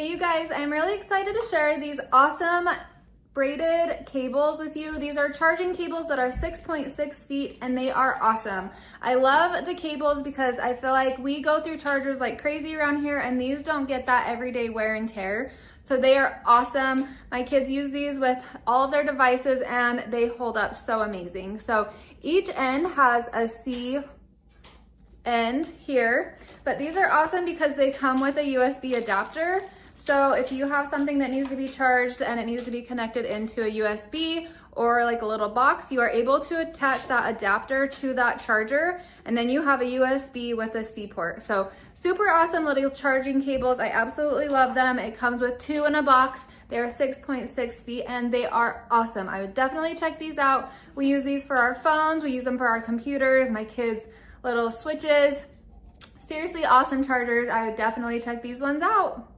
Hey you guys, I'm really excited to share these awesome braided cables with you. These are charging cables that are 6.6 feet and they are awesome. I love the cables because I feel like we go through chargers like crazy around here and these don't get that everyday wear and tear. So they are awesome. My kids use these with all of their devices and they hold up so amazing. So each end has a C end here, but these are awesome because they come with a USB adapter. So if you have something that needs to be charged and it needs to be connected into a USB or like a little box, you are able to attach that adapter to that charger and then you have a USB with a C port. So super awesome little charging cables. I absolutely love them. It comes with 2 in a box. They're 6.6 feet and they are awesome. I would definitely check these out. We use these for our phones. We use them for our computers, my kids' little switches. Seriously awesome chargers. I would definitely check these ones out.